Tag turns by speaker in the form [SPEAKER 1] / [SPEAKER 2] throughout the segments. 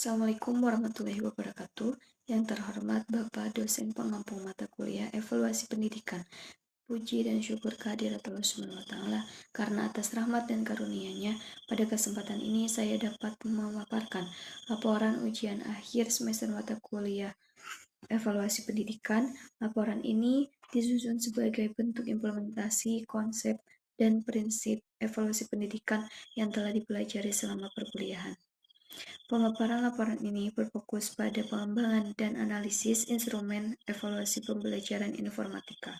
[SPEAKER 1] Assalamualaikum warahmatullahi wabarakatuh. Yang terhormat Bapak dosen pengampu mata kuliah Evaluasi Pendidikan. Puji dan syukur kehadirat Allah Subhanahu wa Ta'ala karena atas rahmat dan karunia-Nya pada kesempatan ini saya dapat memaparkan laporan ujian akhir semester mata kuliah Evaluasi Pendidikan. Laporan ini disusun sebagai bentuk implementasi konsep dan prinsip evaluasi pendidikan yang telah dipelajari selama perkuliahan. Pemaparan laporan ini berfokus pada pengembangan dan analisis instrumen evaluasi pembelajaran informatika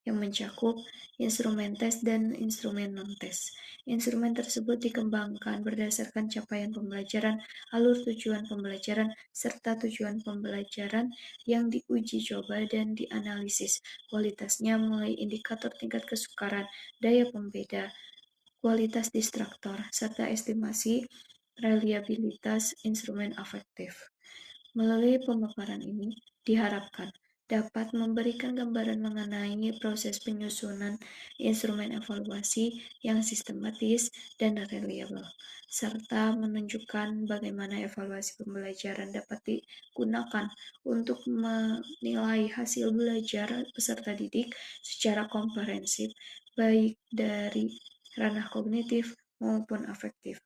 [SPEAKER 1] yang mencakup instrumen tes dan instrumen non-tes. Instrumen tersebut dikembangkan berdasarkan capaian pembelajaran, alur tujuan pembelajaran, serta tujuan pembelajaran yang diuji coba dan dianalisis kualitasnya mulai indikator tingkat kesukaran, daya pembeda, kualitas distraktor, serta estimasi reliabilitas instrumen afektif. Melalui pemaparan ini, diharapkan dapat memberikan gambaran mengenai proses penyusunan instrumen evaluasi yang sistematis dan reliabel, serta menunjukkan bagaimana evaluasi pembelajaran dapat digunakan untuk menilai hasil belajar peserta didik secara komprehensif, baik dari ranah kognitif maupun afektif.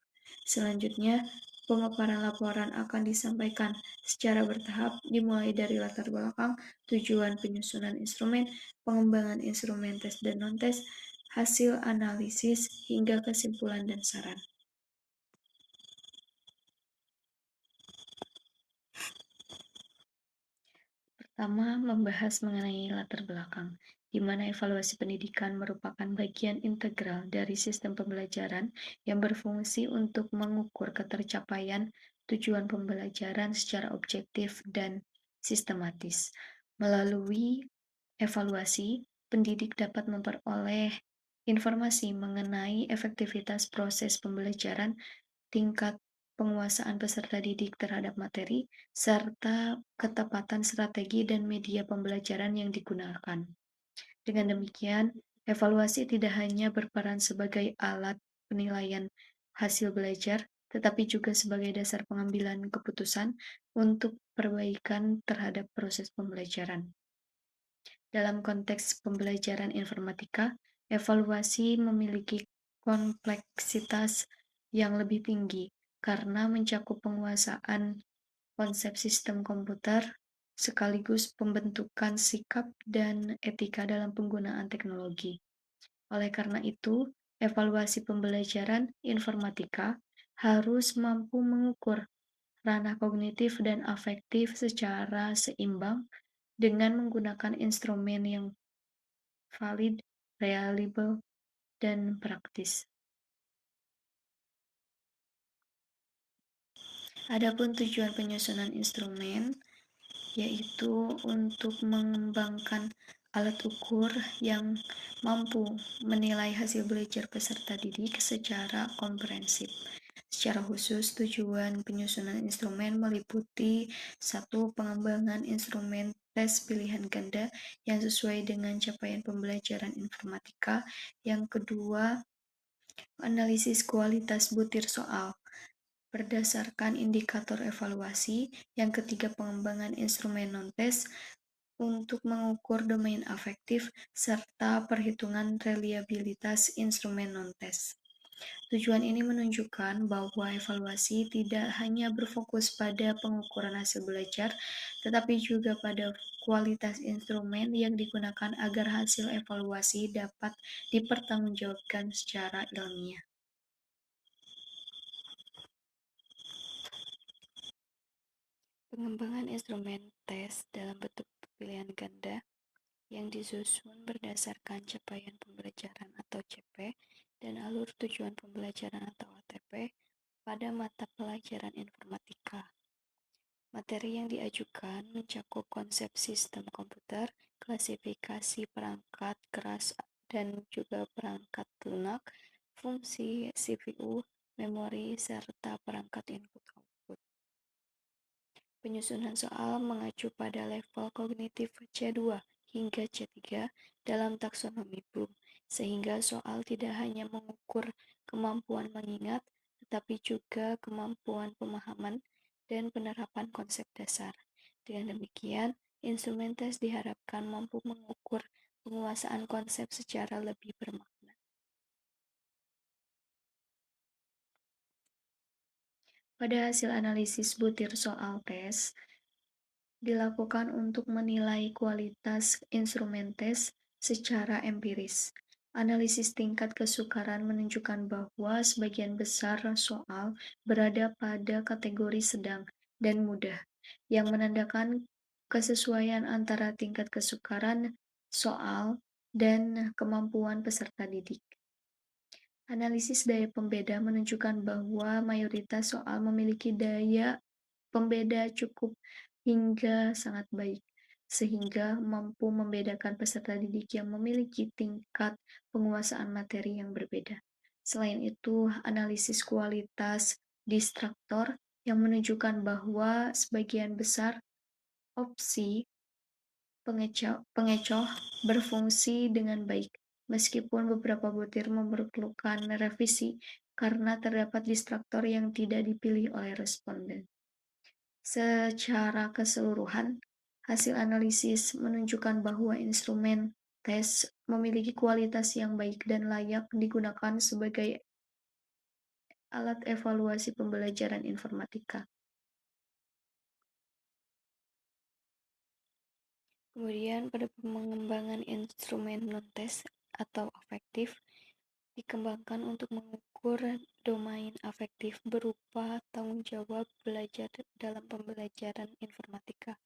[SPEAKER 1] Selanjutnya, pemaparan laporan akan disampaikan secara bertahap dimulai dari latar belakang, tujuan penyusunan instrumen, pengembangan instrumen tes dan non-tes, hasil analisis, hingga kesimpulan dan saran. Pertama, membahas mengenai latar belakang, di mana evaluasi pendidikan merupakan bagian integral dari sistem pembelajaran yang berfungsi untuk mengukur ketercapaian tujuan pembelajaran secara objektif dan sistematis. Melalui evaluasi, pendidik dapat memperoleh informasi mengenai efektivitas proses pembelajaran, tingkat penguasaan peserta didik terhadap materi, serta ketepatan strategi dan media pembelajaran yang digunakan. Dengan demikian, evaluasi tidak hanya berperan sebagai alat penilaian hasil belajar, tetapi juga sebagai dasar pengambilan keputusan untuk perbaikan terhadap proses pembelajaran. Dalam konteks pembelajaran informatika, evaluasi memiliki kompleksitas yang lebih tinggi karena mencakup penguasaan konsep sistem komputer sekaligus pembentukan sikap dan etika dalam penggunaan teknologi. Oleh karena itu, evaluasi pembelajaran informatika harus mampu mengukur ranah kognitif dan afektif secara seimbang dengan menggunakan instrumen yang valid, reliable, dan praktis. Adapun tujuan penyusunan instrumen yaitu untuk mengembangkan alat ukur yang mampu menilai hasil belajar peserta didik secara komprehensif. Secara khusus, tujuan penyusunan instrumen meliputi: 1. Pengembangan instrumen tes pilihan ganda yang sesuai dengan capaian pembelajaran informatika. Yang kedua, analisis kualitas butir soal berdasarkan indikator evaluasi. Yang ketiga, pengembangan instrumen non-tes untuk mengukur domain afektif serta perhitungan reliabilitas instrumen non-tes. Tujuan ini menunjukkan bahwa evaluasi tidak hanya berfokus pada pengukuran hasil belajar, tetapi juga pada kualitas instrumen yang digunakan agar hasil evaluasi dapat dipertanggungjawabkan secara ilmiah. Pengembangan instrumen tes dalam bentuk pilihan ganda yang disusun berdasarkan capaian pembelajaran atau CP dan alur tujuan pembelajaran atau ATP pada mata pelajaran informatika. Materi yang diajukan mencakup konsep sistem komputer, klasifikasi perangkat keras dan juga perangkat lunak, fungsi CPU, memori, serta perangkat input-output. Penyusunan soal mengacu pada level kognitif C2 hingga C3 dalam taksonomi Bloom, sehingga soal tidak hanya mengukur kemampuan mengingat, tetapi juga kemampuan pemahaman dan penerapan konsep dasar. Dengan demikian, instrumen tes diharapkan mampu mengukur penguasaan konsep secara lebih bermakna. Pada hasil analisis butir soal tes, dilakukan untuk menilai kualitas instrumen tes secara empiris. Analisis tingkat kesukaran menunjukkan bahwa sebagian besar soal berada pada kategori sedang dan mudah, yang menandakan kesesuaian antara tingkat kesukaran soal dan kemampuan peserta didik. Analisis daya pembeda menunjukkan bahwa mayoritas soal memiliki daya pembeda cukup hingga sangat baik, sehingga mampu membedakan peserta didik yang memiliki tingkat penguasaan materi yang berbeda. Selain itu, analisis kualitas distraktor yang menunjukkan bahwa sebagian besar opsi pengecoh berfungsi dengan baik, meskipun beberapa butir memerlukan revisi karena terdapat distraktor yang tidak dipilih oleh responden. Secara keseluruhan, hasil analisis menunjukkan bahwa instrumen tes memiliki kualitas yang baik dan layak digunakan sebagai alat evaluasi pembelajaran informatika. Kemudian pada pengembangan instrumen non-tes atau afektif dikembangkan untuk mengukur domain afektif berupa tanggung jawab belajar dalam pembelajaran informatika.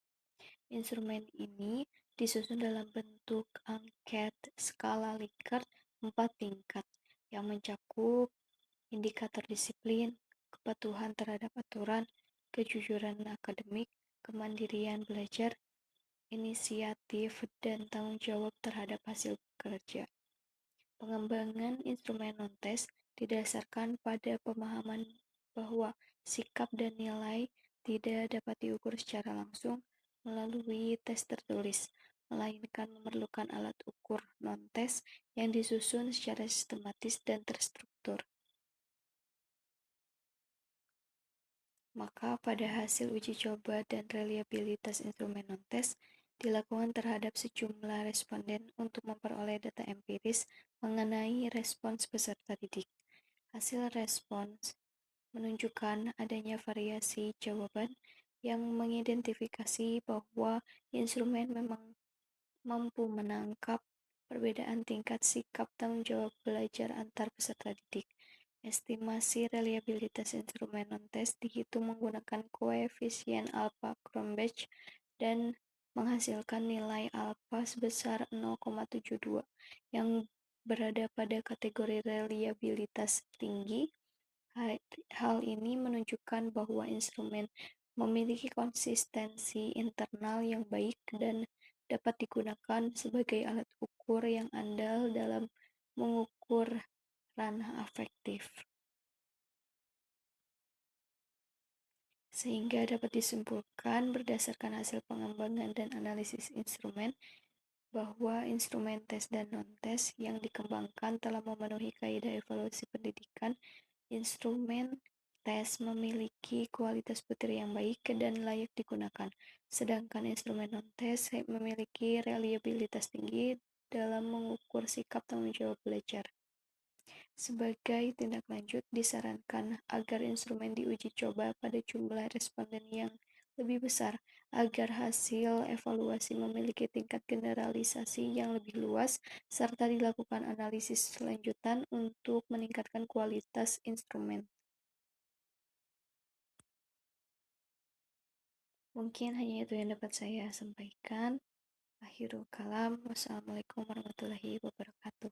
[SPEAKER 1] Instrumen ini disusun dalam bentuk angket skala Likert 4 tingkat yang mencakup indikator disiplin, kepatuhan terhadap aturan, kejujuran akademik, kemandirian belajar, inisiatif, dan tanggung jawab terhadap hasil kerja. Pengembangan instrumen non-tes didasarkan pada pemahaman bahwa sikap dan nilai tidak dapat diukur secara langsung melalui tes tertulis, melainkan memerlukan alat ukur non-tes yang disusun secara sistematis dan terstruktur. Maka pada hasil uji coba dan reliabilitas instrumen non-tes dilakukan terhadap sejumlah responden untuk memperoleh data empiris mengenai respons peserta didik. Hasil respons menunjukkan adanya variasi jawaban yang mengidentifikasi bahwa instrumen memang mampu menangkap perbedaan tingkat sikap tanggung jawab belajar antar peserta didik. Estimasi reliabilitas instrumen non-tes dihitung menggunakan koefisien alpha Cronbach dan menghasilkan nilai alpha sebesar 0,72 yang berada pada kategori reliabilitas tinggi. Hal ini menunjukkan bahwa instrumen memiliki konsistensi internal yang baik dan dapat digunakan sebagai alat ukur yang andal dalam mengukur ranah afektif. Sehingga dapat disimpulkan berdasarkan hasil pengembangan dan analisis instrumen bahwa instrumen tes dan non-tes yang dikembangkan telah memenuhi kaidah evaluasi pendidikan. Instrumen tes memiliki kualitas butir yang baik dan layak digunakan, sedangkan instrumen non-tes memiliki reliabilitas tinggi dalam mengukur sikap tanggung jawab belajar. Sebagai tindak lanjut, disarankan agar instrumen diuji coba pada jumlah responden yang lebih besar, agar hasil evaluasi memiliki tingkat generalisasi yang lebih luas, serta dilakukan analisis lanjutan untuk meningkatkan kualitas instrumen. Mungkin hanya itu yang dapat saya sampaikan. Akhirul kalam. Wassalamualaikum warahmatullahi wabarakatuh.